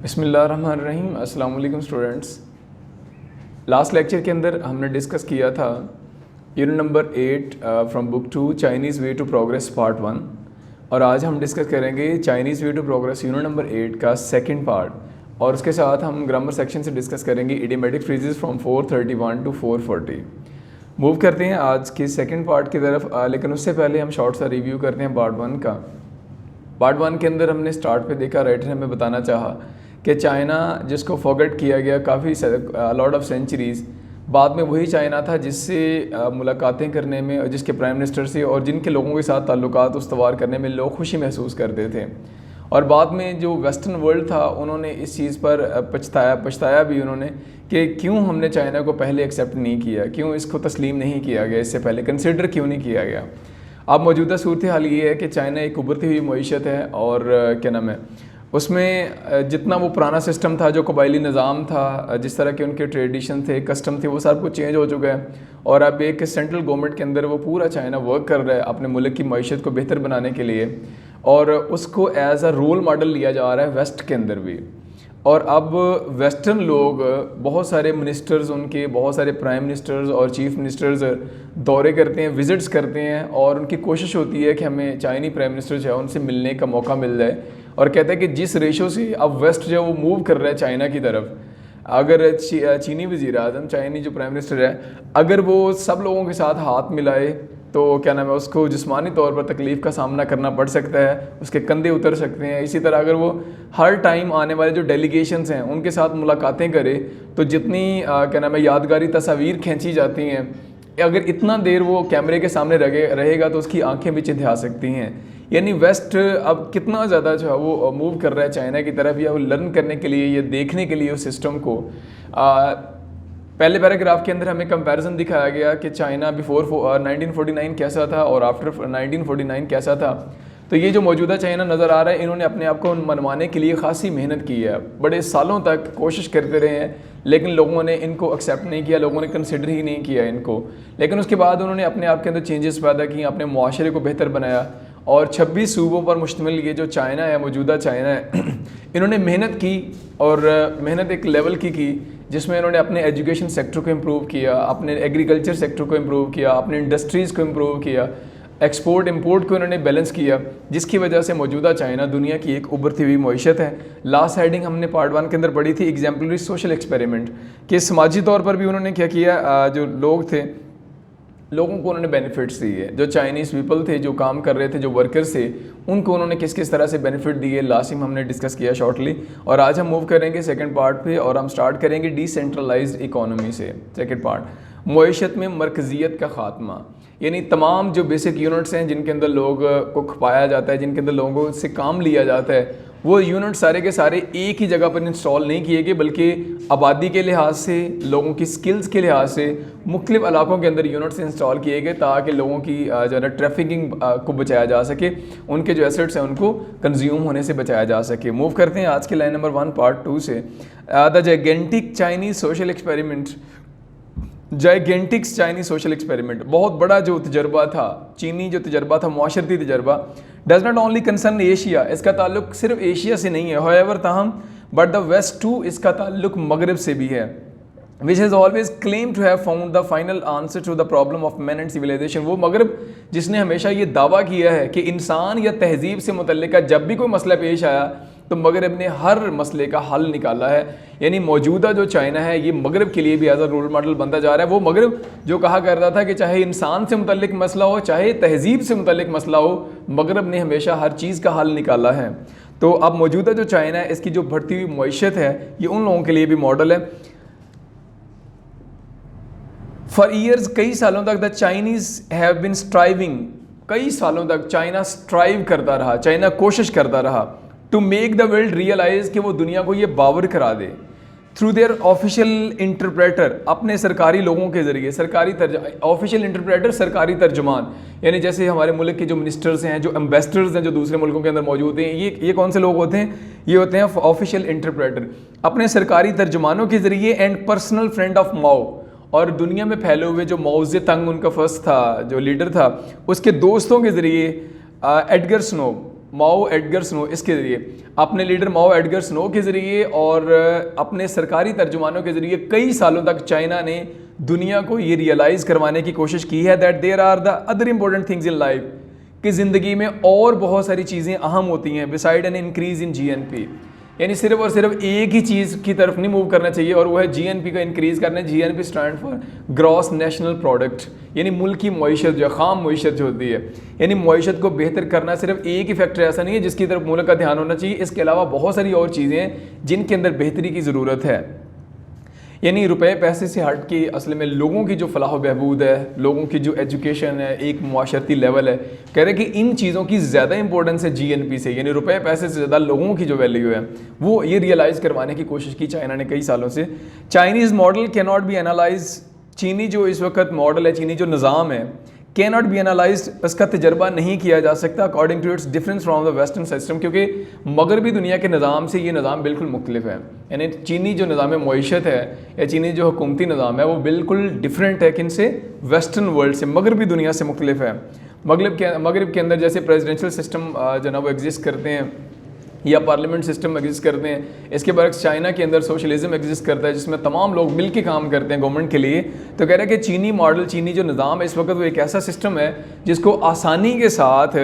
बिस्मिल्लाहिर्रहमानिर्रहीम। अस्सलाम वालेकुम स्टूडेंट्स। लास्ट लेक्चर के अंदर हमने डिस्कस किया था unit number 8 from book 2 Chinese way to progress part 1 और आज हम डिस्कस करेंगे Chinese way to progress unit number 8 का सेकंड पार्ट और उसके साथ हम ग्रामर सेक्शन से डिस्कस करेंगे idiomatic phrases from 431 to 440। Move करते हैं आज के सेकंड पार्ट की तरफ, लेकिन उससे पहले हम शॉर्ट सा रिव्यू करते हैं पार्ट 1 का। पार्ट 1 के अंदर हमने स्टार्ट पे देखा, राइटर हमें बताना चाहा कि चाइना जिसको फॉरगेट किया गया काफ़ी लॉट ऑफ सेंचुरीज़, बाद में वही चाइना था जिससे मुलाकातें करने में और जिसके प्राइम मिनिस्टर से और जिनके लोगों के साथ ताल्लुकात उस्तवार करने में लोग खुशी महसूस करते थे। और बाद में जो वेस्टर्न वर्ल्ड था उन्होंने इस चीज़ पर पछताया भी उन्होंने कि क्यों हमने चाइना को पहले एक्सेप्ट नहीं किया, क्यों इसको तस्लीम नहीं किया गया, इससे पहले कंसिडर क्यों नहीं किया गया। अब मौजूदा सूरत हाल ये है कि चाइना एक उभरती हुई मईशत है और क्या नाम है उसमें जितना वो पुराना सिस्टम था, जो कबायली निज़ाम था, जिस तरह के उनके ट्रेडिशन थे, कस्टम थे, वो सब कुछ चेंज हो चुका है और अब एक सेंट्रल गवर्नमेंट के अंदर वो पूरा चाइना वर्क कर रहा है अपने मुल्क की मईशत को बेहतर बनाने के लिए और उसको एज अ रोल मॉडल लिया जा रहा है वेस्ट के अंदर भी। और अब वेस्टर्न लोग बहुत सारे मिनिस्टर्स, उनके बहुत सारे प्राइम मिनिस्टर्स और चीफ मिनिस्टर्स दौरे करते हैं, विज़िट्स करते हैं और उनकी कोशिश होती है कि हमें चाइनी प्राइम मिनिस्टर जो है उनसे मिलने का मौका मिल जाए। और कहते हैं कि जिस रेशो से अब वेस्ट जो वो मूव कर रहा है चाइना की तरफ, अगर चीनी वज़ीर आज़म, चाइनी जो प्राइम मिनिस्टर है, अगर वो सब लोगों के साथ हाथ मिलाए तो क्या नाम है उसको जिस्मानी तौर पर तकलीफ़ का सामना करना पड़ सकता है, उसके कंधे उतर सकते हैं। इसी तरह अगर वो हर टाइम आने वाले जो डेलीगेशंस हैं उनके साथ मुलाकातें करे तो जितनी क्या नाम है यादगारी तस्वीर खींची जाती हैं, अगर इतना देर वो कैमरे के सामने रहेगा तो उसकी आंखें भी चिंधा सकती हैं। यानी वेस्ट अब कितना ज़्यादा जो है वो मूव कर रहा है चाइना की तरफ, या वो लर्न करने के लिए, ये देखने के लिए उस सिस्टम को। पहले पैराग्राफ के अंदर हमें कंपैरिजन दिखाया गया कि चाइना बिफोर 1949 कैसा था और आफ्टर 1949 कैसा था। तो ये जो मौजूदा चाइना नज़र आ रहा है, इन्होंने अपने आप को मनवाने के लिए खासी मेहनत की है, बड़े सालों तक कोशिश करते रहे हैं, लेकिन लोगों ने इनको एक्सेप्ट नहीं किया, लोगों ने कंसिडर ही नहीं किया इनको। लेकिन उसके बाद उन्होंने अपने आप के अंदर चेंजेस पैदा किए, अपने मुआशरे को बेहतर बनाया और 26 सूबों पर मुश्तमिल ये जो चाइना है, मौजूदा चाइना है, इन्होंने मेहनत की और मेहनत एक लेवल की जिसमें इन्होंने अपने एजुकेशन सेक्टर को इम्प्रूव किया, अपने एग्रीकल्चर सेक्टर को इम्प्रूव किया, अपने इंडस्ट्रीज़ को इम्प्रूव किया, एक्सपोर्ट इंपोर्ट को इन्होंने बैलेंस किया, जिसकी वजह से मौजूदा चाइना दुनिया की एक उभरती हुई मईशत है। लास्ट हेडिंग हमने पार्ट 1 के अंदर पढ़ी थी एग्जाम्पलरी सोशल एक्सपेरिमेंट, कि समाजी तौर पर भी उन्होंने क्या किया, जो लोग थे लोगों को उन्होंने बेनिफिट्स दिए, जो चाइनीज़ पीपल थे, जो काम कर रहे थे, जो वर्कर्स थे, उनको उन्होंने किस किस तरह से बेनिफिट दिए, लासिम हमने डिस्कस किया शॉर्टली। और आज हम मूव करेंगे सेकंड पार्ट पे और हम स्टार्ट करेंगे डिसेंट्रलाइज्ड इकोनॉमी से। सेकंड पार्ट, मईशत में मरकज़ियत का ख़ात्मा, यानी तमाम जो बेसिक यूनिट्स हैं जिनके अंदर लोग को खपाया जाता है, जिनके अंदर लोगों से काम लिया जाता है, वो यूनिट सारे के सारे एक ही जगह पर इंस्टॉल नहीं किए गए, बल्कि आबादी के लिहाज से, लोगों की स्किल्स के लिहाज से मुख्तलिफ इलाकों के अंदर यूनिट्स इंस्टॉल किए गए ताकि लोगों की जो है ट्रैफिकिंग को बचाया जा सके, उनके जो एसेट्स हैं उनको कंज्यूम होने से बचाया जा सके। मूव करते हैं आज के लाइन नंबर 1 पार्ट 2 से। The gigantic Chinese social experiment, gigantics Chinese social experiment, बहुत बड़ा जो तजर्बा था, चीनी जो तजर्बा था, माशरती तजर्बा, does not only concern Asia, इसका ताल्लुक सिर्फ एशिया से नहीं है, हाउएवर ताहम बट द वेस्ट टू, इसका ताल्लुक मगरब से भी है, which has always claim to have found the final answer to the problem of man and civilization. वो मगरब जिसने हमेशा ये दावा किया है कि इंसान या तहजीब से मुतल्लिका जब भी कोई मसला पेश आया तो मगरब ने हर मसले का हल निकाला है। यानी मौजूदा जो चाइना है ये मगरब के लिए भी एज अ रोल मॉडल बनता जा रहा है। वो मगरब जो कहा करता था कि चाहे इंसान से मुतल्लिक मसला हो, चाहे तहजीब से मुतल्लिक मसला हो, मगरब ने हमेशा हर चीज़ का हल निकाला है। तो अब मौजूदा जो चाइना है, इसकी जो बढ़ती हुई मईशत है, ये उन लोगों के लिए भी मॉडल है। फॉर ईयर्स, कई सालों तक the Chinese have been striving, कई सालों तक चाइना स्ट्राइव करता रहा, चाइना कोशिश करता रहा to make the world realize, कि वो दुनिया को ये बावर करा दे थ्रू देयर ऑफिशियल इंटरप्रेटर, अपने सरकारी लोगों के ज़रिए, सरकारी ऑफिशियल इंटरप्रेटर, सरकारी तर्जुमान, यानी जैसे हमारे मुल्क के जो मिनिस्टर्स हैं, जो एम्बेसडर्स हैं, जो दूसरे मुल्कों के अंदर मौजूद हैं, ये कौन से लोग होते हैं? ये होते हैं ऑफिशियल इंटरप्रेटर, अपने सरकारी तर्जुमानों के ज़रिए एंड पर्सनल फ्रेंड ऑफ माओ, और दुनिया में फैले हुए जो माओ ज़ेडुंग उनका फर्स्ट था, जो लीडर था, उसके दोस्तों के ज़रिए एडगर स्नो, माओ एडगर स्नो, इसके ज़रिए अपने लीडर माओ एडगर स्नो के ज़रिए और अपने सरकारी तर्जुमानों के ज़रिए कई सालों तक चाइना ने दुनिया को ये रियलाइज़ करवाने की कोशिश की है that there are the other important things in life, कि ज़िंदगी में और बहुत सारी चीज़ें अहम होती हैं beside an increase in GNP. यानी सिर्फ और सिर्फ एक ही चीज़ की तरफ नहीं मूव करना चाहिए और वो है जीएनपी का इंक्रीज़ करना है। GNP stand for gross national product, यानी मुल्क की मईशत जो खाम मईशत जो होती है, यानी मईशत को बेहतर करना सिर्फ एक ही फैक्टर ऐसा नहीं है जिसकी तरफ मुल्क का ध्यान होना चाहिए। इसके अलावा बहुत सारी और चीज़ें हैं जिनके अंदर बेहतरी की ज़रूरत है। यानी रुपए पैसे से हट के असल में लोगों की जो फलाह बहबूद है, लोगों की जो एजुकेशन है, एक मुआशरती लेवल है, कह रहे कि इन चीज़ों की ज़्यादा इंपॉर्टेंस है जीएनपी से, यानी रुपए पैसे से ज़्यादा लोगों की जो वैल्यू है वो ये रियलाइज़ करवाने की कोशिश की चाइना ने कई सालों से। Chinese model can not be analyse, चीनी जो इस वक्त मॉडल है, चीनी जो निज़ाम है, कैन नॉट बी एनालाइज, इसका तजर्बा नहीं किया जा सकता according to its difference from the western system, क्योंकि मगरबी दुनिया के निज़ाम से ये निज़ाम बिल्कुल मुख्तलिफ है। यानी चीनी जो निज़ाम मईशत है या चीनी जो हुकूमती निज़ाम है वो बिल्कुल डिफरेंट है किन से, वेस्टर्न वर्ल्ड से, मगरबी दुनिया से मुख्तलिफ है। मगरब के अंदर जैसे प्रेसिडेंशियल सिस्टम जो ना वो एग्जिस्ट करते हैं या पार्लियामेंट सिस्टम एग्जिस्ट करते हैं, इसके बरक्स चाइना के अंदर सोशलिज्म एग्जिस्ट करता है जिसमें तमाम लोग मिल के काम करते हैं गवर्नमेंट के लिए। तो कह रहा है कि चीनी मॉडल, चीनी जो निज़ाम है इस वक्त वो एक ऐसा सिस्टम है जिसको आसानी के साथ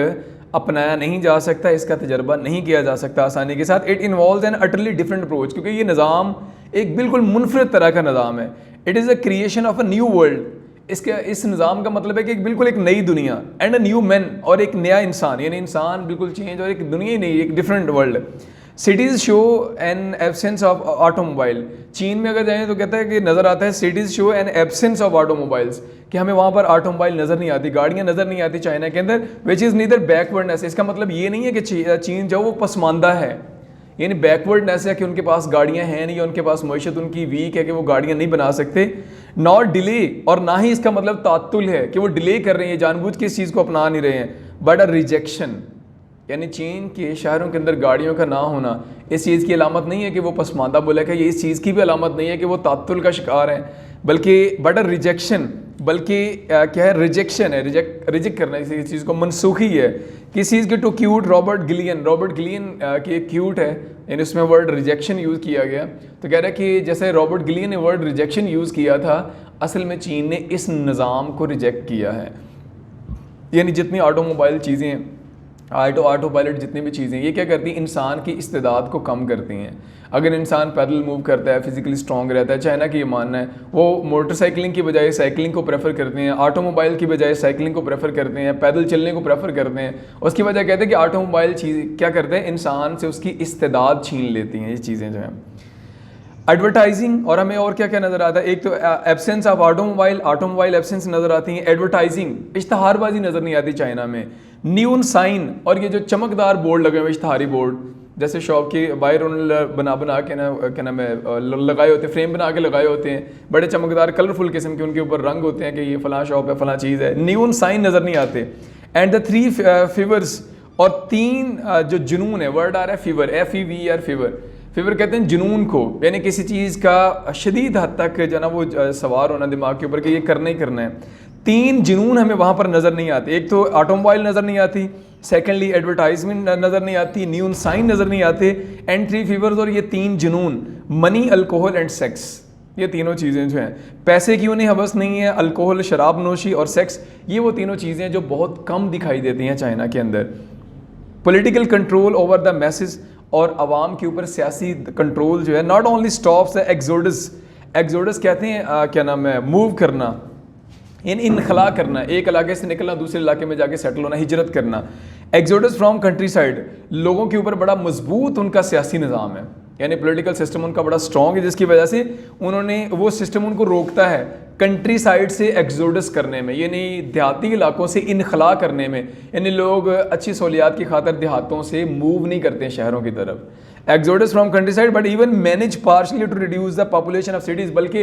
अपनाया नहीं जा सकता, इसका तजर्बा नहीं किया जा सकता आसानी के साथ। It involve N utterly different approach, क्योंकि ये निज़ाम एक बिल्कुल मुनफरद तरह का निज़ाम है। It is a creation of a new world, इस निज़ाम का मतलब है कि बिल्कुल एक नई दुनिया एंड अ न्यू मैन, और एक नया इंसान, यानी इंसान बिल्कुल चेंज और एक दुनिया ही नहीं, एक different world. Cities show N absence of automobile, चीन में अगर जाएँ तो कहता है कि नज़र आता है cities show N absence of automobiles, कि हमें वहाँ पर ऑटोमोबाइल नज़र नहीं आती, गाड़ियाँ नज़र नहीं आती चाइना के अंदर, विच इज़ नीदर बैकवर्डनेस। इसका मतलब ये नहीं है कि चीन जो वो पसमानदा है, यानी बैकवर्डनेस है कि उनके पास गाड़ियाँ हैं नहीं, उनके पास मईशत उनकी वीक है कि वो गाड़ियाँ नहीं बना सकते। नॉट डिले, और ना ही इसका मतलब तातुल है कि वो डिले कर रहे हैं, जानबूझ के इस चीज़ को अपना नहीं रहे हैं, बट अ रिजेक्शन, यानी चीन के शहरों के अंदर गाड़ियों का ना होना इस चीज़ की अलामत नहीं है कि वो पसमानदा मुल्क है, ये इस चीज़ की भी अलामत नहीं है कि वो तातुल का शिकार है, बल्कि बट अ रिजेक्शन, बल्कि क्या है, रिजेक्शन है, रिजेक्ट करना, इसी चीज़ को मनसूखी है किस चीज़ के। टू क्यूट रॉबर्ट गिलियन की एक क्यूट है, यानी उसमें वर्ड रिजेक्शन यूज़ किया गया। तो कह रहा है कि जैसे रॉबर्ट गिलियन ने वर्ड रिजेक्शन यूज़ किया था, असल में चीन ने इस निज़ाम को रिजेक्ट किया है। यानी जितनी ऑटोमोबाइल चीज़ें, ऑटो पायलट जितनी भी चीज़ें, ये क्या करती हैं, इंसान की इस्तेदाद को कम करती हैं। अगर इंसान पैदल मूव करता है, फिजिकली स्ट्रॉन्ग रहता है, चाइना की ये मानना है, वो मोटरसाइकिलिंग की बजाय साइकिलिंग को प्रेफर करते हैं, ऑटोमोबाइल की बजाय साइकिलिंग को प्रेफर करते हैं, पैदल चलने को प्रेफर करते हैं। उसकी वजह कहते हैं कि ऑटोमोबाइल चीज़ क्या करते हैं, इंसान से उसकी इस्तेदाद छीन लेती हैं ये चीज़ें जो हैं। एडवर्टाइजिंग, और हमें और क्या क्या नज़र आता है, एक तो एब्सेंस ऑफ ऑटोमोबाइल एब्सेंस नज़र आती हैं। एडवर्टाइजिंग, इश्तहारबाजी नज़र नहीं आती चाइना में। न्यून साइन, और ये जो चमकदार बोर्ड लगे हुए इश्तहारी बोर्ड, जैसे शॉप के बाहर उन्होंने बना के ना क्या नाम है लगाए होते हैं, फ्रेम बना के लगाए होते हैं, बड़े चमकदार कलरफुल किस्म के उनके ऊपर रंग होते हैं कि ये फ़लाँ शॉप है, फ़लाँ चीज़ है। न्यून साइन नज़र नहीं आते। एंड द 3 फीवर्स, और 3 जो जुनून है, वर्ड आ रहा है फीवर, FEVER, फीवर कहते हैं जुनून को, यानी किसी चीज़ का शदीद हद तक जो ना वो सवार होना दिमाग के ऊपर कि ये करना ही करना है। 3 जुनून हमें वहाँ पर नज़र नहीं आते। एक तो ऑटोमोबाइल नज़र नहीं आती, सेकेंडली एडवर्टाइजमेंट नज़र नहीं आती, न्यून साइन नज़र नहीं आते, एंड 3 फीवर्स, और ये 3 जुनून, मनी, अल्कोहल एंड सेक्स, ये तीनों चीज़ें जो हैं, पैसे की उन्हें हवस नहीं है, अल्कोहल शराब नोशी और सेक्स, ये वो तीनों चीज़ें जो बहुत कम दिखाई देती हैं चाइना के अंदर। Political control over the message, और आवाम के ऊपर सियासी कंट्रोल जो है, not only stops the exodus कहते हैं क्या नाम है, मूव करना, इनखला करना, एक इलाके से निकलना दूसरे इलाके में जाके सेटल होना, हिजरत करना। एग्जोडस फ्रॉम कंट्री साइड, लोगों के ऊपर बड़ा मजबूत उनका सियासी निज़ाम है, यानी पॉलिटिकल सिस्टम उनका बड़ा स्ट्रॉन्ग है, जिसकी वजह से उन्होंने वो सिस्टम उनको रोकता है कंट्री साइड से एग्जोडस करने में, यानी देहाती इलाकों से इनखला करने में, यानी लोग अच्छी सहूलियात की खातर देहातों से मूव नहीं करते हैं शहरों की तरफ। Exodus from countryside but even manage partially to reduce the population of cities, बल्कि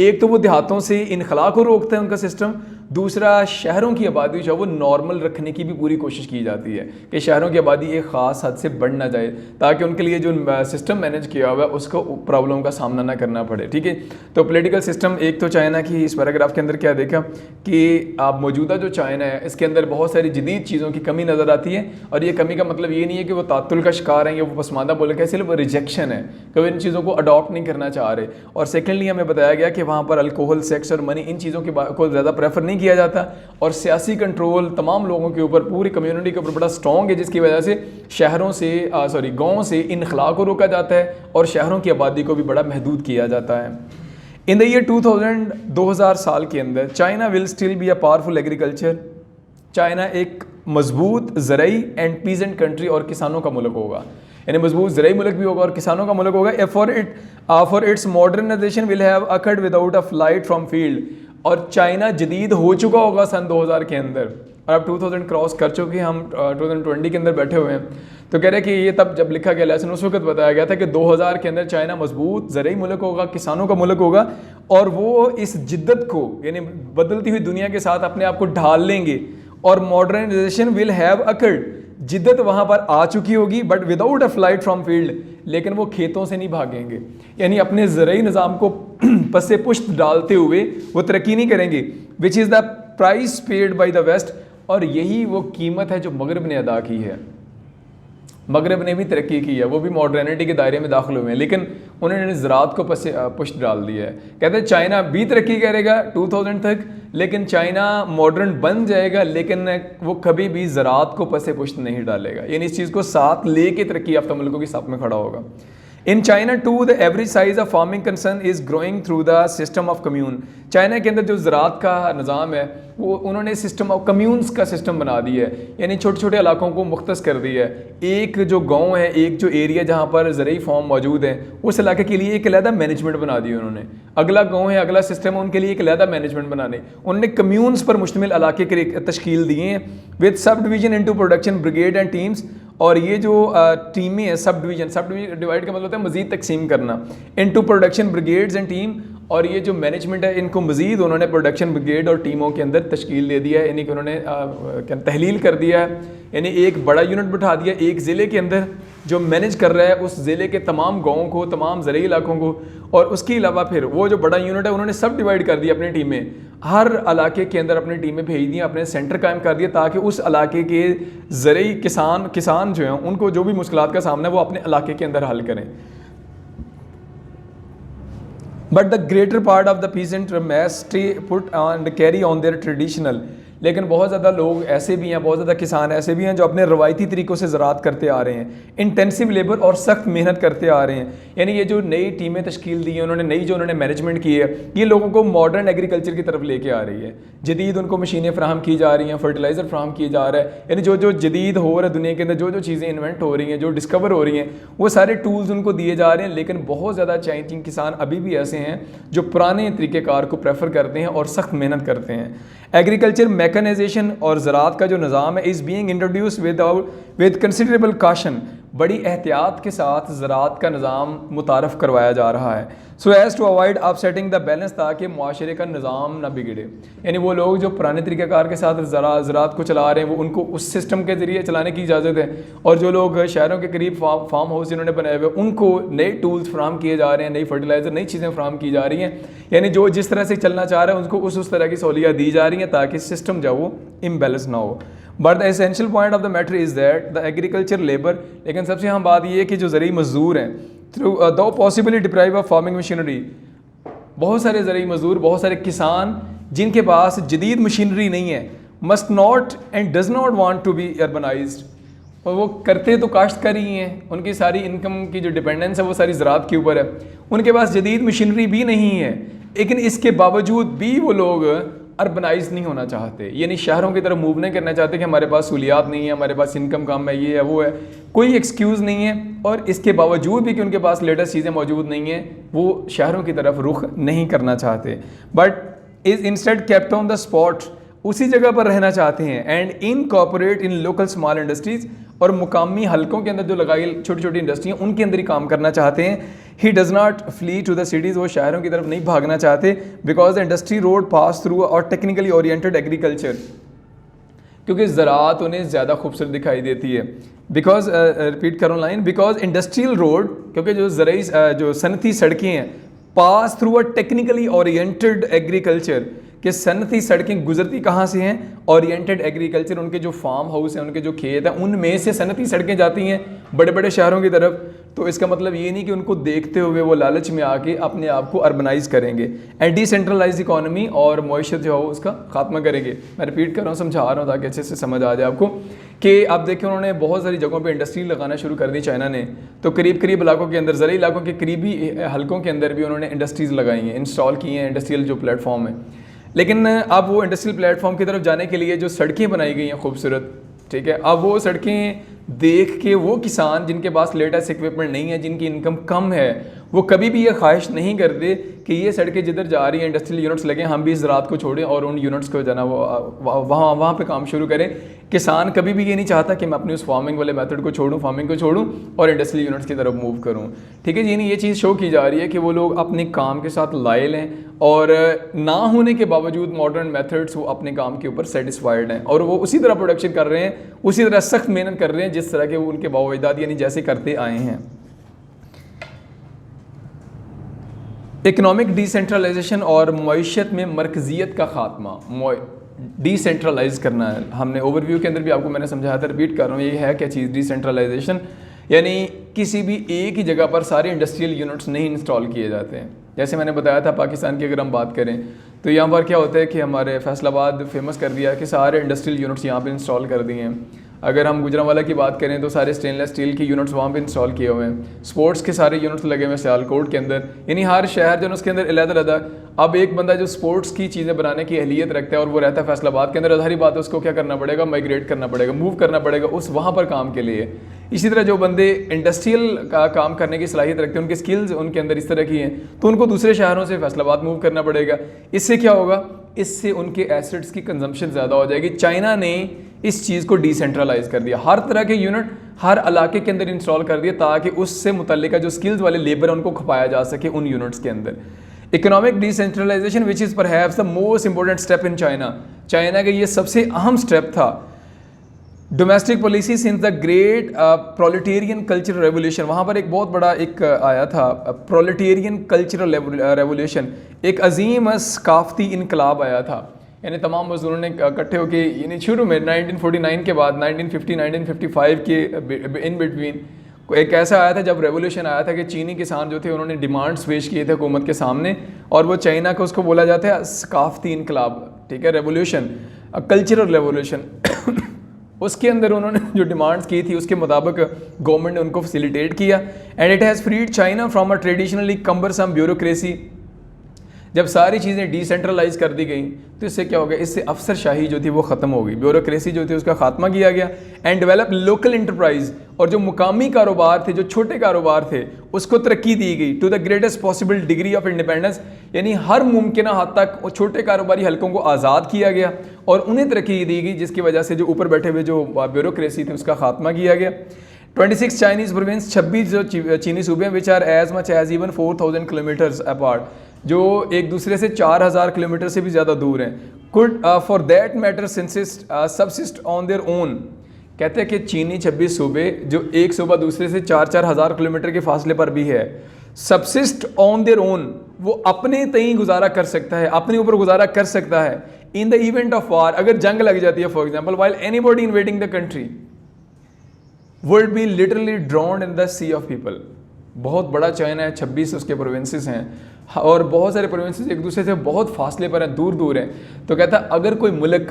एक तो वो देहातों से इनखला को रोकता है उनका सिस्टम, दूसरा शहरों की आबादी जो है वो नॉर्मल रखने की भी पूरी कोशिश की जाती है कि शहरों की आबादी एक ख़ास हद से बढ़ ना जाए, ताकि उनके लिए जो सिस्टम मैनेज किया हुआ है उसको प्रॉब्लम का सामना ना करना पड़े। ठीक है, तो पॉलिटिकल सिस्टम एक तो चाइना की इस पैराग्राफ के अंदर क्या देखा कि आप मौजूदा जो चाइना है इसके अंदर बहुत सारी जदीद चीज़ों की कमी नज़र आती है, और ये कमी का मतलब ये नहीं है कि वो तातुल का शिकार हैं या वो पसमानदा मुल्क है, सिर्फ रिजेक्शन है कि वो इन चीज़ों को अडॉप्ट नहीं करना चाह रहे। और सेकेंडली हमें बताया गया कि वहाँ पर अल्कोहल, सेक्स और मनी, इन चीज़ों को ज़्यादा प्रेफर नहीं किया जाता, और सियासी कंट्रोल तमाम लोगों के ऊपर, पूरी कम्युनिटी के ऊपर बड़ा स्ट्रॉन्ग है, जिसकी वजह से शहरों से गाँव से इनखला को रोका जाता है और शहरों की आबादी को भी बड़ा महदूद किया जाता है। इन द ईयर 2000 साल के अंदर China will still be a powerful agriculture. China एक मजबूत ज़रई एंड पीजेंट कंट्री और किसानों का मुल्क होगा, यानी मजबूत ज़रई मुल्क भी होगा और किसानों का मुल्क होगा। For its modernization will have occurred without a flight from field. और चाइना जदीद हो चुका होगा सन 2000 के अंदर, और अब 2000 क्रॉस कर चुके हैं, हम 2020 के अंदर बैठे हुए हैं। तो कह रहे हैं कि ये तब जब लिखा गया लेसन उस वक्त बताया गया था कि 2000 के अंदर चाइना मजबूत ज़रई मुल्क होगा, किसानों का मुल्क होगा, और वो इस जिद्दत को, यानी बदलती हुई दुनिया के साथ अपने आप को ढाल लेंगे, और मॉडर्नाइजेशन विल हैव अकर्ड, जिद्दत वहाँ पर आ चुकी होगी, but without a flight from field, लेकिन वो खेतों से नहीं भागेंगे, यानी अपने ज़रई निज़ाम को पसे पुश्त डालते हुए वो तरक्की नहीं करेंगे। Which is the price paid by the west, और यही वो कीमत है जो मगरब ने अदा की है। मगरब ने भी तरक्की की है, वो भी मॉडर्निटी के दायरे में दाखिल हुए हैं, लेकिन उन्होंने ज़राअत को पुश्त डाल दिया है। कहते हैं चाइना भी तरक्की करेगा 2000 तक, लेकिन चाइना मॉडर्न बन जाएगा, लेकिन वो कभी भी ज़राअत को पसे पुश्त नहीं डालेगा, यानी इस चीज़ को साथ ले के तरक्की याफ्ता मुल्कों की साथ में खड़ा होगा। In China to the average size of farming concern is growing through the system of commune. China के अंदर जो ज़राअत का निज़ाम है वो उन्होंने सिस्टम ऑफ कम्यून्स का सिस्टम बना दिया है, यानी छोटे छोटे इलाकों को मुख्तस कर दिया है। एक जो गांव है, एक जो एरिया जहाँ पर ज़रई फॉर्म मौजूद है, उस इलाके के लिए एक अलहदा मैनेजमेंट बना दी उन्होंने। अगला गांव है, अगला सिस्टम है, उनके लिए एक अलहदा मैनेजमेंट बनाने। उन्होंने कम्यून्स पर मुश्तमिल इलाके के तश्कील दिए हैं with sub division into production brigade and teams. और ये जो टीमें हैं, सब डिवीजन डिवाइड का मतलब होता है मज़ीद तकसीम करना, into production brigades and team. और ये जो मैनेजमेंट है इनको मज़ीद उन्होंने प्रोडक्शन ब्रिगेड और टीमों के अंदर तश्कील दे दिया है, यानी कि उन्होंने तहलील कर दिया है, यानी एक बड़ा यूनिट बिठा दिया एक ज़िले के अंदर जो मैनेज कर रहा है उस ज़िले के तमाम गाँवों को, तमाम ज़रई इलाकों को। और उसके अलावा फिर वो जो बड़ा यूनिट है उन्होंने सब डिवाइड कर दिया अपनी टीमें, हर इलाके के अंदर अपनी टीमें भेज दी, अपने सेंटर कायम कर दिए, ताकि उस इलाके के ज़रई किसान जो हैं उनको जो भी मुश्किलात का सामना है वो अपने इलाके के अंदर हल करें। But the greater part of the peasant mass put on carry on their traditional. लेकिन बहुत ज़्यादा लोग ऐसे भी हैं, बहुत ज़्यादा किसान ऐसे भी हैं जो अपने रवायती तरीक़ों से ज़राअत करते आ रहे हैं, इंटेंसिव लेबर और सख्त मेहनत करते आ रहे हैं। यानी ये जो नई टीमें तश्कील दी हैं उन्होंने, नई जो उन्होंने मैनेजमेंट की है, ये लोगों को मॉडर्न एग्रीकल्चर की तरफ लेके आ रही है। जदीद उनको मशीनें फ्राहम की जा रही हैं, फर्टिलाइज़र फ्राहम किए जा रहा है, यानी जो जो जदीद हो रहा है दुनिया के अंदर, जो जो चीज़ें इन्वेंट हो रही हैं, जो डिस्कवर हो रही हैं, वो सारे टूल्स उनको दिए जा रहे हैं। लेकिन बहुत ज़्यादा चाइनीज़ किसान अभी भी ऐसे हैं जो पुराने तरीक़ेकार को प्रेफर करते हैं और सख्त मेहनत करते हैं। एग्रीकल्चर मैकेनाइजेशन और ज़राअत का जो निज़ाम है is being introduce with considerable caution. बड़ी एहतियात के साथ ज़राअत का निज़ाम मुतारफ़ करवाया जा रहा है, so as to avoid upsetting the balance, ताकि माशरे का निज़ाम ना बिगड़े। यानी वो लोग जो पुराने तरीक़ेकार के साथ ज़राअत को चला रहे हैं वो उनको उस सिस्टम के ज़रिए चलाने की इजाज़त है, और जो लोग शहरों के करीब फार्म हाउस जिन्होंने बनाए हुए उनको नए टूल्स फ्राहम किए जा रहे हैं, नई फर्टिलाइज़र, नई चीज़ें फ्राहम की जा रही हैं। यानी जो जिस तरह से चलना चाह रहे हैं उनको उस तरह की सहूलियत दी जा रही हैं ताकि सिस्टम जो वो इम्बैलेंस ना हो। But the essential point of the matter is that the agriculture labour, लेकिन सबसे अहम बात यह है कि जो ज़रई मज़दूर हैं, थ्रू दो possibly deprive of farming machinery, बहुत सारे ज़रई मज़दूर, बहुत सारे किसान जिनके पास जदीद मशीनरी नहीं है, must not and does not want to be urbanized, और वो करते तो काश्तकार ही हैं, उनकी सारी इनकम की जो डिपेंडेंस है वो सारी ज़राअत के ऊपर है, उनके पास जदीद मशीनरी भी नहीं है, लेकिन इसके बावजूद भी वो लोग अर्बनाइज नहीं होना चाहते, यानी शहरों की तरफ मूव नहीं करना चाहते कि हमारे पास सहूलियात नहीं है, हमारे पास इनकम कम है, ये है वो है, कोई एक्सक्यूज़ नहीं है। और इसके बावजूद भी कि उनके पास लेटेस्ट चीज़ें मौजूद नहीं हैं, वो शहरों की तरफ रुख नहीं करना चाहते, but is instead kept on the spot, उसी जगह पर रहना चाहते हैं। And incorporate in local small industries, और मुकामी हलकों के अंदर जो लगाई छोटी छोटी इंडस्ट्रियाँ उनके अंदर ही काम करना चाहते हैं। He does not flee to the cities, वो शहरों की तरफ नहीं भागना चाहते, because the industry road pass through और टेक्निकली ओरिएंटेड एग्रीकल्चर, क्योंकि ज़राअत उन्हें ज़्यादा खूबसूरत दिखाई देती है। बिकॉज रिपीट करो लाइन, बिकॉज इंडस्ट्रियल रोड, क्योंकि जो ज़राई जो सनती सड़कें हैं, pass through a technically oriented agriculture, कि सनती सड़कें गुजरती कहाँ से हैं, ओरिएंटेड एग्रीकल्चर, उनके जो फार्म हाउस हैं, उनके जो खेत हैं, उनमें से सनती सड़कें जाती हैं बड़े बड़े शहरों की तरफ। तो इसका मतलब ये नहीं कि उनको देखते हुए वो लालच में आके अपने आप को अर्बनाइज करेंगे, एंड डिसेंट्रलाइज इकोनॉमी और मईशत जो है उसका खात्मा करेंगे। मैं रिपीट कर रहा हूँ, समझा रहा हूँ ताकि अच्छे से समझ आ जाए आपको, कि आप देखें उन्होंने बहुत सारी जगहों पे इंडस्ट्री लगाना शुरू कर दी चाइना ने। तो करीब करीब इलाकों के अंदर, ज़रूरी इलाकों के करीबी हलकों के अंदर भी उन्होंने इंडस्ट्रीज़ लगाई हैं, इंस्टॉल की हैं इंडस्ट्रियल जो प्लेटफॉर्म है। लेकिन अब वो इंडस्ट्रियल प्लेटफॉर्म की तरफ जाने के लिए जो सड़कें बनाई गई हैं खूबसूरत, ठीक है, अब वो सड़कें देख के वो किसान जिनके पास लेटेस्ट इक्विपमेंट नहीं है, जिनकी इनकम कम है, वो कभी भी ये ख्वाहिश नहीं करते कि ये सड़कें जिधर जा रही हैं इंडस्ट्रियल यूनिट्स लगे, हम भी इस रात को छोड़ें और उन यूनिट्स को जाना वो वहाँ पे काम शुरू करें। किसान कभी भी ये नहीं चाहता कि मैं अपनी उस फार्मिंग वाले मेथड को छोड़ूं, फार्मिंग को छोड़ूं और इंडस्ट्रियल यूनिट्स की तरफ मूव करूं। ठीक है जी, ये चीज़ शो की जा रही है कि वो लोग अपने काम के साथ लायल हैं और ना होने के बावजूद मॉडर्न मेथड्स वो अपने काम के ऊपर सेटिस्फाइड हैं और वो उसी तरह प्रोडक्शन कर रहे हैं, उसी तरह सख्त मेहनत कर रहे हैं जिस तरह के वो उनके बावजदाद यानी जैसे करते आए हैं। इकोनॉमिक डिसेंट्रलाइजेशन और मईशत में मरकजियत का खात्मा, डिसेंट्रलाइज करना है। हमने ओवरव्यू के अंदर भी आपको मैंने समझाया था, रिपीट कर रहा हूँ, ये है क्या चीज़ डिसेंट्रलाइजेशन, यानी किसी भी एक ही जगह पर सारे इंडस्ट्रियल यूनिट्स नहीं इंस्टॉल किए जाते हैं। जैसे मैंने बताया था पाकिस्तान की अगर हम बात करें तो यहाँ पर क्या होता है कि हमारे फैसलाबाद फेमस कर दिया कि सारे इंडस्ट्रियल यूनिट्स यहाँ पे इंस्टॉल कर दिए हैं। अगर हम गुजरांवाला की बात करें तो सारे स्टेनलेस स्टील की यूनिट्स वहाँ पे इंस्टॉल किए हुए हैं। स्पोर्ट्स के सारे यूनिट्स लगे हुए हैं सियालकोट के अंदर, यानी हर शहर जो है उसके अंदर अलग-अलग। अब एक बंदा जो स्पोर्ट्स की चीज़ें बनाने की अहलियत रखता है और वो रहता है फैसलाबाद के अंदर, ज़ाहिर बात है उसको क्या करना पड़ेगा, माइग्रेट करना पड़ेगा, मूव करना पड़ेगा उस वहाँ पर काम के लिए। इसी तरह जो बंदे इंडस्ट्रियल का काम करने की सलाहियत रखते हैं, उनकी स्किल्स उनके अंदर इस तरह की हैं, तो उनको दूसरे शहरों से फैसलाबाद मूव करना पड़ेगा। इससे क्या होगा, इससे उनके एसेट्स की कंजम्पशन ज़्यादा हो जाएगी। चाइना ने इस चीज़ को डिसेंट्रलाइज कर दिया, हर तरह के यूनिट हर इलाके के अंदर इंस्टॉल कर दिया ताकि उससे मुतल्लिका जो स्किल्स वाले लेबर है उनको खपाया जा सके उन यूनिट्स के अंदर। Economic decentralization which is perhaps the most important step in China, China का ये सबसे अहम स्टेप था। Domestic policy since the great proletarian cultural revolution, वहाँ पर एक बहुत बड़ा एक आया था प्रोलेटेरियन कल्चरल रेवोल्यूशन, एक अजीम सकाफती इनकलाब आया था, यानी तमाम मजदूरों ने इकट्ठे होकर, यानी शुरू में 1949 के बाद 1950-1955 के इन बिटवीन एक ऐसा आया था जब रेवोल्यूशन आया था कि चीनी किसान जो थे उन्होंने डिमांड्स पेश किए थे हुकूमत के सामने, और वो चाइना को उसको बोला जाता है सकाफती इनकलाब, ठीक है, रेवोल्यूशन, कल्चरल रेवोल्यूशन। उसके अंदर उन्होंने जो डिमांड्स की थी उसके मुताबिक गवर्नमेंट ने उनको फैसिलिटेट किया, and it has freed China from a traditionally cumbersome bureaucracy. जब सारी चीज़ें डिसेंट्रलाइज कर दी गई तो इससे क्या हो गया, इससे अफसरशाही जो थी वो ख़त्म हो गई, ब्यूरोक्रेसी जो थी उसका खात्मा किया गया, एंड डेवलप लोकल इंटरप्राइज, और जो मुकामी कारोबार थे, जो छोटे कारोबार थे, उसको तरक्की दी गई to the greatest possible degree of independence, यानी हर मुमकिन हद तक छोटे कारोबारी हलकों को आज़ाद किया गया और उन्हें तरक्की दी गई, जिसकी वजह से जो ऊपर बैठे हुए जो ब्यूरोक्रेसी थी उसका खात्मा किया गया। 26 चाइनीज़ प्रोविंस, 26 जो चीनी सूबे हैं, which are as much as even 4000 kilometres apart, जो एक दूसरे से 4000 किलोमीटर से भी ज़्यादा दूर हैं, could for that matter subsist on their own. कहते हैं कि चीनी 26 सूबे, जो एक सूबा दूसरे से 4-4 हज़ार किलोमीटर के फासले पर भी है, सबसिस्ट ऑन देयर ओन, वो अपने तई गुजारा कर सकता है, अपने ऊपर गुजारा कर सकता है। In the event of war, अगर जंग लग जाती है for example, while anybody invading the country would be literally drowned in the sea of people. बहुत बड़ा चाइना है, 26 उसके प्रोविंसेस हैं और बहुत सारे प्रोविंसेस एक दूसरे से बहुत फासले पर हैं, दूर दूर हैं। तो कहता है अगर कोई मुल्क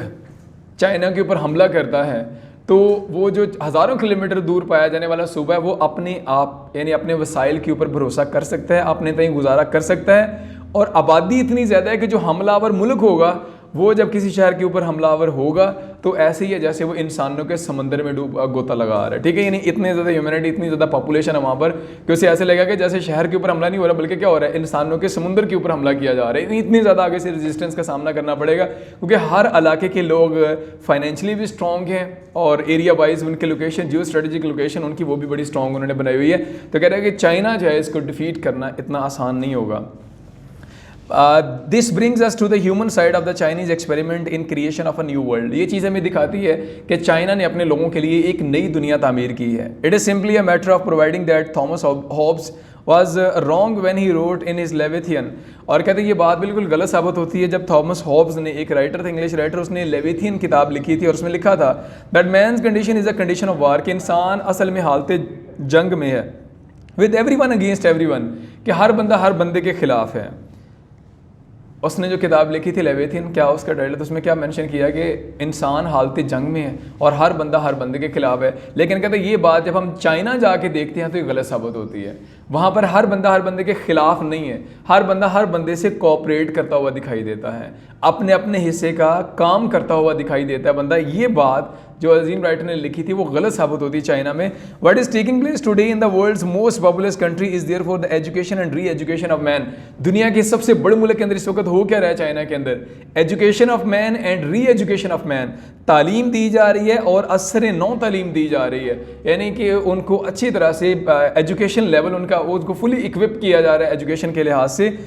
चाइना के ऊपर हमला करता है तो वो जो हज़ारों किलोमीटर दूर पाया जाने वाला सूबा है वो अपने आप यानी अपने वसाइल के ऊपर भरोसा कर सकता है, अपने तय गुजारा कर सकता है, और आबादी इतनी ज़्यादा है कि जो हमलावर मुल्क होगा वो जब किसी शहर के ऊपर हमलावर होगा तो ऐसे ही है जैसे वो इंसानों के समंदर में डूब गोता लगा रहा है, ठीक है। यानी इतने ज़्यादा ह्यूमैनिटी, इतनी ज़्यादा पॉपुलेशन है वहाँ पर कि उसे ऐसे लगेगा कि जैसे शहर के ऊपर हमला नहीं हो रहा बल्कि क्या हो रहा है, इंसानों के समुंदर के ऊपर हमला किया जा रहा है। इतनी ज़्यादा आगे से रेजिस्टेंस का सामना करना पड़ेगा क्योंकि हर इलाके के लोग फाइनेंशियली भी स्ट्रॉन्ग हैं और एरिया वाइज उनके लोकेशन, जियो स्ट्रेटेजिक लोकेशन उनकी वो भी बड़ी स्ट्रॉन्ग उन्होंने बनाई हुई है। तो कह रहे हैं कि चाइना जो है इसको डिफीट करना इतना आसान नहीं होगा। This brings us to the human side of the Chinese experiment in creation of a new world. ये चीज़ हमें दिखाती है कि चाइना ने अपने लोगों के लिए एक नई दुनिया तामीर की है। It is simply a matter of providing that Thomas Hobbes was wrong when he wrote in his Leviathan. और कहते हैं ये बात बिल्कुल गलत साबित होती है जब थॉमस हॉब्स ने, एक राइटर था, इंग्लिश राइटर, उसने लेविथियन किताब लिखी थी और उसमें लिखा था that man's condition is a condition of war, कि इंसान असल में हालत जंग में है, with every one against every one, कि हर बंदा हर बंदे के खिलाफ है। उसने जो किताब लिखी थी लेविथियन, क्या उसका टाइटल, तो उसमें क्या मेंशन किया कि इंसान हालत जंग में है और हर बंदा हर बंदे के खिलाफ है। लेकिन कहते हैं ये बात जब हम चाइना जाके देखते हैं तो ये गलत साबित होती है। वहाँ पर हर बंदा हर बंदे के खिलाफ नहीं है, हर बंदा हर बंदे से कोऑपरेट करता हुआ दिखाई देता है, अपने अपने हिस्से का काम करता हुआ दिखाई देता है बंदा। ये बात जो अजीम राइटर ने लिखी थी वो गलत साबित होती है चाइना में। What is taking place today in the world's most populous country is there for the education and reeducation of man. दुनिया के सबसे बड़े मुल्क के अंदर इस वक्त हो क्या रहा है चाइना के अंदर? Education of man and reeducation of man. तालीम दी जा रही है और असर नौ तालीम दी जा रही है, यानी कि उनको अच्छी तरह से एजुकेशन लेवल उनको फुली इक्विप किया जा रहा है एजुकेशन के लिहाज से।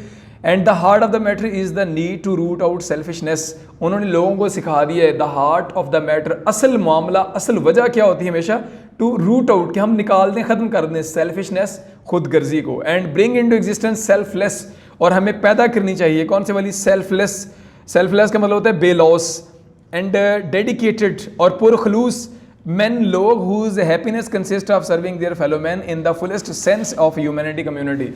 And the heart of the matter is the need to root out selfishness. उन्होंने लोगों को सिखा दिया है the heart of the matter, असल मामला, असल वजह क्या होती है हमेशा, टू रूट आउट, कि हम निकाल दें, ख़त्म कर दें सेल्फिशनेस, खुद गर्जी को, and bring into existence selfless. और हमें पैदा करनी चाहिए कौन से वाली? सेल्फलेस। सेल्फलेस का मतलब होता है बेलॉस एंड डेडिकेटेड और पुरखलूस men, लोग whose happiness consists of serving their fellow men in the fullest sense of humanity community।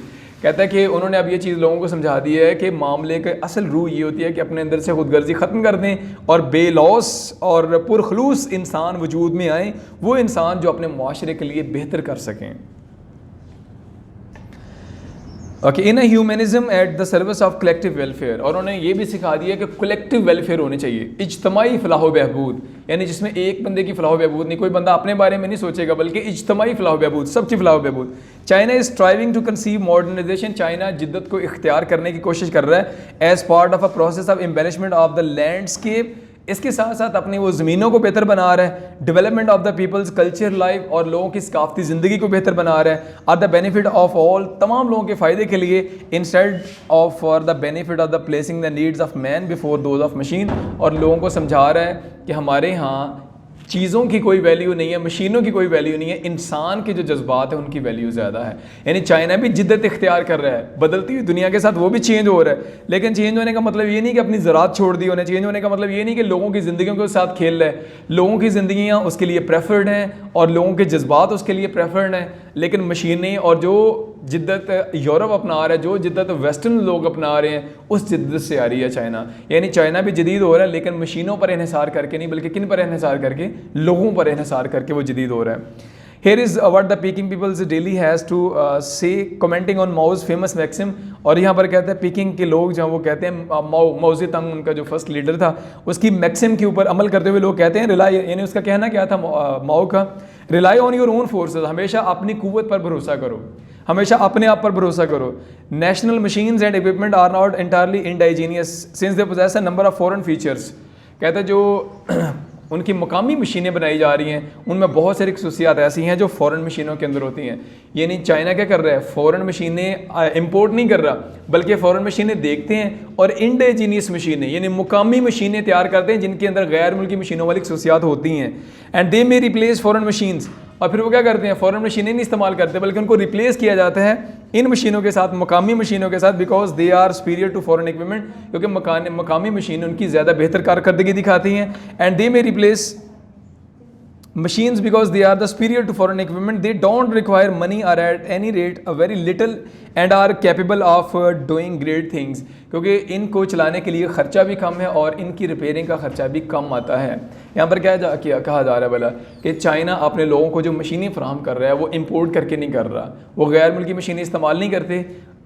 कहता है कि उन्होंने अब ये चीज़ लोगों को समझा दी है कि मामले की असल रूह ये होती है कि अपने अंदर से खुदगर्जी ख़त्म कर दें और बेलौस और पुरखलूस इंसान वजूद में आए, वो इंसान जो अपने मुआशरे के लिए बेहतर कर सकें। Okay, in humanism at the service of collective welfare. और उन्होंने ये भी सिखा दिया कि कलेक्टिव वेलफेयर होनी चाहिए, इज्तमाही फलाह बहबूद, यानी जिसमें एक बंदे की फलाह बहबूद नहीं, कोई बंदा अपने बारे में नहीं सोचेगा बल्कि इज्तमाही फलाह बहबूद, सबकी फलाह बहबूद। China is striving to conceive modernization. China जिद्दत को इख्तियार करने की कोशिश कर रहा है as part of a process of embellishment of the landscape. इसके साथ साथ अपनी वो ज़मीनों को बेहतर बना रहा है, development of the people's culture life, और लोगों की सकाफती ज़िंदगी को बेहतर बना रहा है, are the benefit of all, तमाम लोगों के फ़ायदे के लिए, instead of for the benefit of the placing the needs of man before those of machine. और लोगों को समझा रहा है कि हमारे यहाँ चीज़ों की कोई वैल्यू नहीं है, मशीनों की कोई वैल्यू नहीं है, इंसान के जो जज्बात हैं उनकी वैल्यू ज़्यादा है। यानी चाइना भी जिद्दत इख्तियार कर रहा है, बदलती हुई दुनिया के साथ वो भी चेंज हो रहा है। लेकिन चेंज होने का मतलब ये नहीं कि अपनी ज़रात छोड़ दी होने, चेंज होने का मतलब ये नहीं कि लोगों की ज़िंदगियों के साथ खेल रहा है। लोगों की ज़िंदगियाँ उसके लिए प्रेफर्ड हैं और लोगों के जज्बात उसके लिए प्रेफर्ड हैं, लेकिन मशीनें और जो जिद्दत यूरोप अपना रहा है, जो जिद्दत वेस्टर्न लोग अपना रहे हैं, उस जिद्दत से आ रही है चाइना। यानी चाइना भी जदीद हो रहा है लेकिन मशीनों पर इन्हिसार करके नहीं, बल्कि किन पर इन्हिसार करके? लोगों पर इन्हिसार करके वो जदीद हो रहा है। Here is what the Peking people's daily has to say commenting on Mao's famous maxim। और यहाँ पर कहते हैं पीकिंग के लोग जहाँ वो कहते हैं माओ ज़ेडुंग, उनका जो फर्स्ट लीडर था, उसकी मैक्सिम के ऊपर अमल करते हुए लोग कहते हैं रिलाई, यानी उसका कहना क्या था माओ का? Rely on your own forces, हमेशा अपनी कुव्वत पर भरोसा करो, हमेशा अपने आप पर भरोसा करो। National machines and equipment are not entirely indigenous since they possess a number of foreign features. कहते हैं जो उनकी मकामी मशीनें बनाई जा रही हैं उनमें बहुत सारी खसूसियात ऐसी हैं जो फ़ॉरेन मशीनों के अंदर होती हैं। यानी चाइना क्या कर रहा है? फ़ॉरेन मशीनें इंपोर्ट नहीं कर रहा, बल्कि फ़ॉरेन मशीनें देखते हैं और इंडिजीनियस मशीनें यानी मुकामी मशीनें तैयार करते हैं जिनके अंदर गैर मुल्की मशीनों वाली खसूसियात होती हैं। And they may replace foreign machines. और फिर वो क्या करते हैं? फ़ॉरेन मशीनें नहीं इस्तेमाल करते बल्कि उनको रिप्लेस किया जाता है इन मशीनों के साथ, मुकामी मशीनों के साथ, because they are superior to foreign equipment, क्योंकि मुकामी मशीन उनकी ज़्यादा बेहतर कारकर्दगी दिखाती हैं। And they may replace machines because they are the superior to foreign equipment. They don't require money or at any rate a very little and are capable of doing great things। क्योंकि इनको चलाने के लिए ख़र्चा भी कम है और इनकी रिपेयरिंग का ख़र्चा भी कम आता है। यहाँ पर क्या कहा जा रहा है भला कि चाइना अपने लोगों को जो मशीनें फराहम कर रहा है वो इंपोर्ट करके नहीं कर रहा, वो गैर मुल्की मशीनें इस्तेमाल नहीं करते,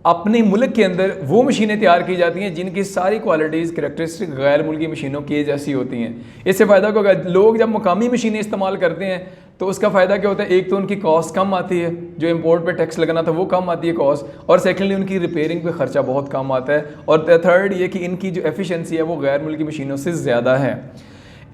अपने मुल्क के अंदर वो मशीनें तैयार की जाती हैं जिनकी सारी क्वालिटीज़ करैक्टरिस्टिक गैर मुल्की मशीनों की जैसी होती हैं। इससे फ़ायदा क्या होगा, लोग जब मुकामी मशीनें इस्तेमाल करते हैं तो उसका फ़ायदा क्या होता है, एक तो उनकी कॉस्ट कम आती है, जो इंपोर्ट पे टैक्स लगना था वो कम आती है कॉस्ट, और सेकेंडली उनकी रिपेयरिंग पे ख़र्चा बहुत कम आता है, और थर्ड ये कि इनकी जो एफिशिएंसी है वो गैर मुल्की मशीनों से ज़्यादा है।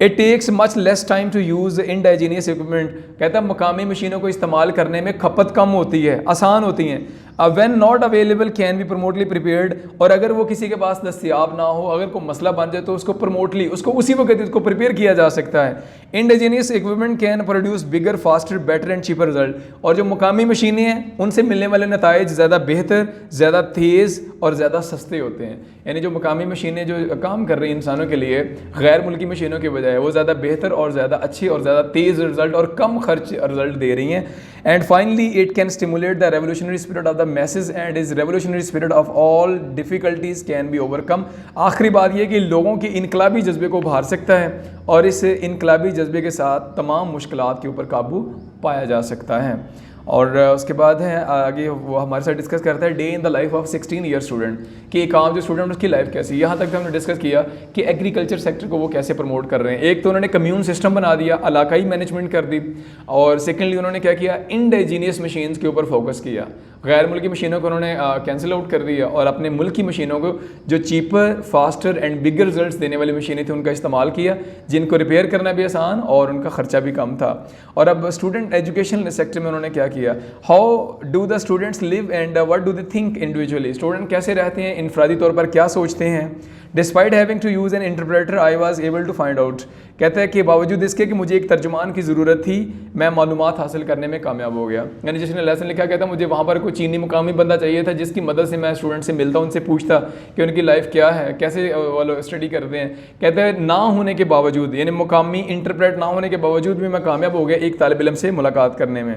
It takes much less time to use indigenous equipment, कहता है मकामी मशीनों को इस्तेमाल करने में खपत कम होती है, आसान होती हैं। When not available can be प्रमोटली prepared, और अगर वो किसी के पास दस्तियाब ना हो, अगर कोई मसला बन जाए तो उसको प्रमोटली, उसको उसी वक्त उसको प्रिपेयर किया जा सकता है। Indigenous equipment can produce bigger faster better and cheaper result, और जो मुकामी मशीनें हैं उनसे मिलने वाले नताइज ज़्यादा बेहतर, ज़्यादा तेज़ और ज़्यादा सस्ते होते हैं। यानी जो मुकामी मशीनें जो काम कर रही हैं इंसानों के लिए गैर मुल्की मशीनों के बजाय, वो ज़्यादा बेहतर और ज़्यादा अच्छी और ज़्यादा तेज़ रिजल्ट और कम खर्च रिजल्ट दे रही हैं। And finally it can stimulate the revolutionary spirit of the message and is revolutionary spirit of all difficulties can be overcome. आखिरी बात यह कि लोगों के इनकलाबी जज्बे को उभार सकता है और इस इनकलाबी जज्बे के साथ तमाम मुश्किलात के ऊपर काबू पाया जा सकता है। और उसके बाद है आगे वो हमारे साथ डिस्कस करता है day in the life of 16 year student, कि एक आम जो स्टूडेंट उसकी लाइफ कैसी। यहाँ तक हमने डिस्कस किया कि एग्रीकल्चर सेक्टर को वो कैसे प्रमोट कर रहे हैं। एक तो उन्होंने कम्यून सिस्टम बना दिया, इलाकाई मैनेजमेंट कर दी, और सेकेंडली उन्होंने क्या किया, इंडिजीनियस मशीन्स के ऊपर फोकस किया। गैर मुल्की मशीनों को उन्होंने कैंसिल आउट कर दिया और अपने मुल्क की मशीनों को, जो cheaper, faster and bigger results देने वाली मशीनें थी, उनका इस्तेमाल किया, जिनको रिपेयर करना भी आसान और उनका खर्चा भी कम था। और अब स्टूडेंट एजुकेशन सेक्टर में उन्होंने क्या किया, how do the students live and what do they think individually, student कैसे रहते हैं, इनफरादी तौर पर क्या सोचते हैं। Despite having to use an interpreter I was able to find out, कहता है कि बावजूद इसके कि मुझे एक तर्जुमान की ज़रूरत थी, मैं मालूमात हासिल करने में कामयाब हो गया। यानी जिसने लेसन लिखा, कहता मुझे वहाँ पर कोई चीनी मुकामी बंदा चाहिए था जिसकी मदद से मैं स्टूडेंट से मिलता, उनसे पूछता कि उनकी लाइफ क्या है, कैसे वो लोग स्टडी करते हैं। कहते हैं ना होने के बावजूद, यानी मुकामी इंटरप्रेट ना होने के बावजूद भी मैं कामयाब हो गया एक तालिब इल्म से मुलाकात करने में।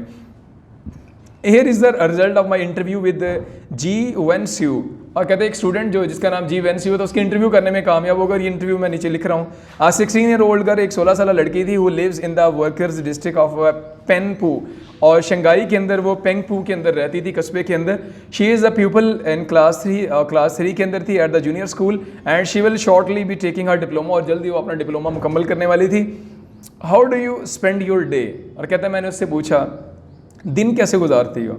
Here is the result of my interview with जी वेनस्यू, और कहते हैं एक स्टूडेंट जो जिसका नाम जी वेनस्यू है, तो उसके इंटरव्यू करने में कामयाब होगा। ये इंटरव्यू मैं नीचे लिख रहा हूँ। 16 ईयर ओल्ड गर्ल, एक 16 साल लड़की थी, वो lives in the workers district of Pengpu, और शंघाई के अंदर, वो पेंगपू के अंदर रहती थी, कस्बे के अंदर। She is a pupil in class 3 के अंदर थी at the junior school, and she will shortly be taking her diploma, और जल्दी वो अपना डिप्लोमा मुकम्मल करने वाली थी। How do you spend your day, और कहता है मैंने उससे पूछा दिन कैसे गुजारती हो।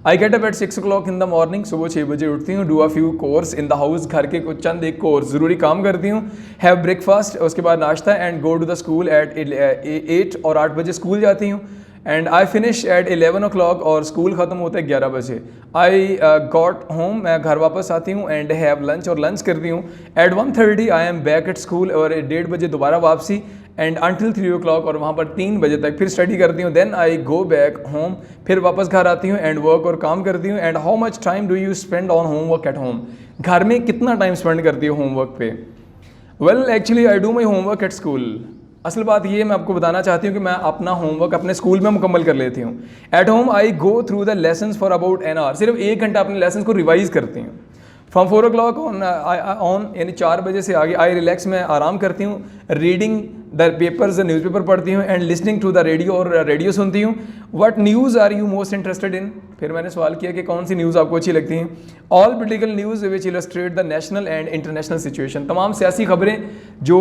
I get up at 6 o'clock in the morning, सुबह 6 बजे उठती हूँ। Do a few course in the house, घर के कुछ चंद एक कोर्स ज़रूरी काम करती हूँ। हैव ब्रेकफास्ट, उसके बाद नाश्ता, and go to the school at 8 और 8 बजे स्कूल जाती हूँ। And I finish at 11 o'clock, और स्कूल ख़त्म होता है 11 बजे। आई गॉट होम, मैं घर वापस आती हूँ। एंड हैव लंच, और लंच करती हूँ। At 1:30 I am back at school, और 1:30 बजे दोबारा वापसी। एंड अंटिल 3 o'clock, और वहाँ पर 3 बजे तक फिर स्टडी करती हूँ। Then I go back home, फिर वापस घर आती हूँ एंड वर्क, और काम करती हूँ। And how much time do you spend on homework at home, घर में कितना टाइम स्पेंड करती हो होमवर्क पे। Well actually I do my homework at school, असल बात ये मैं आपको बताना चाहती हूँ कि मैं अपना होमवर्क अपने स्कूल में मुकम्मल कर लेती हूँ। At home I go through the lessons for about an hour, सिर्फ 1 घंटा अपने लेसन को रिवाइज करती हूँ। फ्रॉम 4 o'clock ऑन यानी 4 बजे से आगे आई रिलैक्स, में आराम करती हूँ। रीडिंग द पेपर्स, न्यूज़पेपर पढ़ती हूँ। And listening to the radio, और रेडियो सुनती हूँ। What news are you most interested in, फिर मैंने सवाल किया कि कौन सी न्यूज़ आपको अच्छी लगती हैं। All political news which illustrate the national and international situation, तमाम सियासी खबरें जो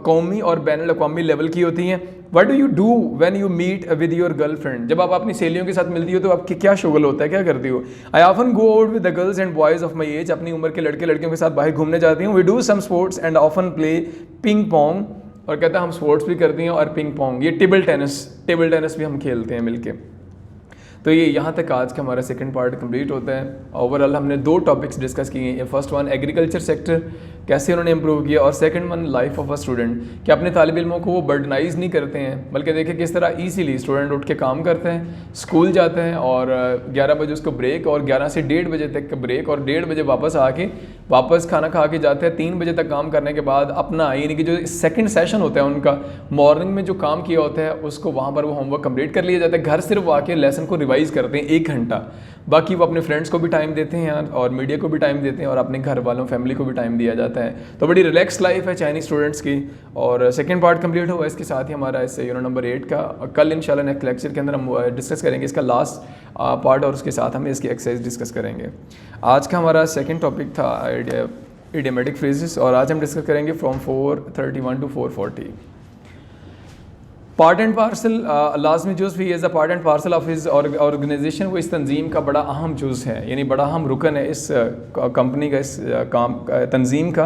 कौमी और बैनुल अक़वामी लेवल की होती हैं। What do you do when you meet with your girlfriend, जब आप अपनी सहेलियों के साथ मिलती हो तो आपकी क्या शुगल होता है, क्या करती हो। I often go out with the girls and boys of my age, अपनी उम्र के लड़के लड़कियों के साथ बाहर घूमने जाती हूँ। We do some sports and often play ping pong, और कहता है हम स्पोर्ट्स भी करती हैं और पिंग पोंग, ये टेबल टेनिस भी हम खेलते हैं मिलके। तो ये यहाँ तक आज का हमारा सेकंड पार्ट कंप्लीट होता है। ओवरऑल हमने 2 टॉपिक्स डिस्कस किए हैं। फर्स्ट वन एग्रीकल्चर सेक्टर कैसे उन्होंने इंप्रूव किया, और second one life of a student, कि अपने तालिब इल्मों को वो बर्डनाइज नहीं करते हैं, बल्कि देखें किस तरह ईजीली स्टूडेंट उठ के काम करते हैं, स्कूल जाते हैं, और 11 बजे उसको ब्रेक, और 11 से 1:30 बजे तक का ब्रेक, और 1:30 बजे वापस खाना खा के जाते हैं। 3 बजे तक काम करने के बाद अपना यानी कि जो सेकंड सेशन होता है उनका, मॉर्निंग में जो काम किया होता है उसको वहाँ पर वो होमवर्क कंप्लीट कर लिया जाता है। घर सिर्फ आके लेसन को रिवाइज़ करते हैं 1 घंटा। बाकी वो अपने फ्रेंड्स को भी टाइम देते हैं और मीडिया को भी टाइम देते हैं और अपने घर वालों फैमिली को भी टाइम दिया जाता है। तो बड़ी रिलैक्स लाइफ है चाइनीज़ स्टूडेंट्स की। और सेकंड पार्ट कंप्लीट हुआ, इसके साथ ही हमारा इस यूनिट नंबर 8 का कल इंशाल्लाह नेक्स्ट लेक्चर के अंदर हम डिस्कस करेंगे इसका लास्ट पार्ट, और उसके साथ हम इसकी एक्सरसाइज डिस्कस करेंगे। आज का हमारा सेकेंड टॉपिक था इडियोमेटिक फ्रेजेस, और आज हम डिस्कस करेंगे from 431 to 440। Part and parcel लाजमी जुज़ भी as a part and parcel of his organization, वो इस तंजीम का बड़ा अहम जुज़ है, यानी बड़ा अहम रुकन है इस कंपनी का, इस तंजीम का।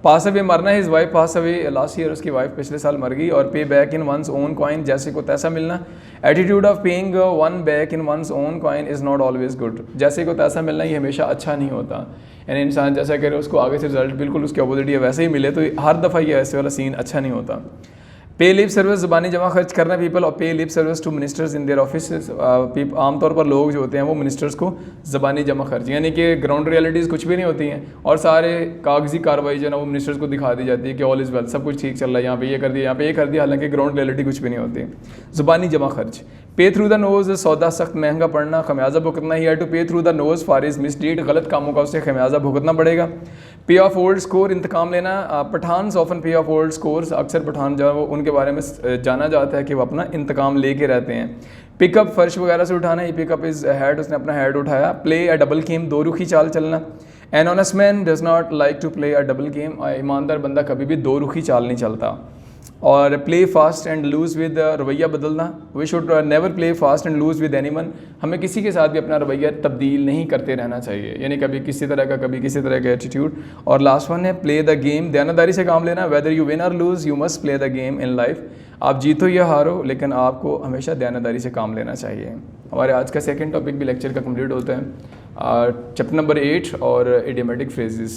पास अवे मरना है, is wife pass away last year, उसकी वाइफ पिछले साल मर गई। और पे back in one's own coin, जैसे को तैसा मिलना। Attitude of paying one back in one's own coin is not always good, जैसे को तैसा मिलना ये हमेशा अच्छा नहीं होता। यानी इंसान जैसा करे उसको आगे से रिजल्ट बिल्कुल उसके अपोजिट या वैसे ही मिले, तो हर दफ़ा ये ऐसे वाला सीन अच्छा नहीं होता। पे लिप सर्विस, ज़बानी जमा खर्च करना पीपल, और pay lip service to ministers in their office. आमतौर पर लोग जो होते हैं वो मिनिस्टर्स को ज़बानी जमा खर्च, यानी कि ग्राउंड रियलिटीज़ कुछ भी नहीं होती हैं और सारे कागजी कार्रवाई जो है ना वो मिनिस्टर्स को दिखा दी जाती है कि ऑल इज़ वेल, सब कुछ ठीक चल रहा है, यहाँ पे ये कर दिया, यहाँ पे ये कर दिया, हालांकि ग्राउंड रियलिटी कुछ भी नहीं होती। ज़बानी जमा खर्च। पे थ्रू द नोज़, सौदा सख्त महंगा पड़ना, खमियाजा भुगतना। ही है to pay through the nose for his misdeed, गलत कामों का उसे खमियाजा भुगतना पड़ेगा। पे ऑफ ओल्ड स्कोर, इंतकाम लेना। पठान ऑफन पे ऑफ ओल्ड स्कोर्स, अक्सर पठान जो है वो उनके बारे में जाना जाता है कि वो अपना इंतकाम लेके रहते हैं। पिकअप, फर्श वगैरह से उठाना, ही पिकअप इज हेड, उसने अपना हेड उठाया। प्ले अ डबल गेम, दो रुखी चाल चलना। An honest man does not like to play a double game, ईमानदार बंदा कभी भी दो रुखी चाल नहीं चलता। और play fast and loose with, रवैया बदलना। We should never play fast and loose with anyone, हमें किसी के साथ भी अपना रवैया तब्दील नहीं करते रहना चाहिए, यानी कभी किसी तरह का कभी किसी तरह का एटीट्यूड। और लास्ट वन है प्ले द गेम, दयानतदारी से काम लेना। वेदर यू विन और loose you must play the game in life, आप जीतो या हारो लेकिन आपको हमेशा दयानतदारी से काम लेना चाहिए। हमारे आज का सेकेंड टॉपिक भी लेक्चर का कंप्लीट होता है, चैप्टर नंबर 8 और इडियोमेटिक फ्रेजेस।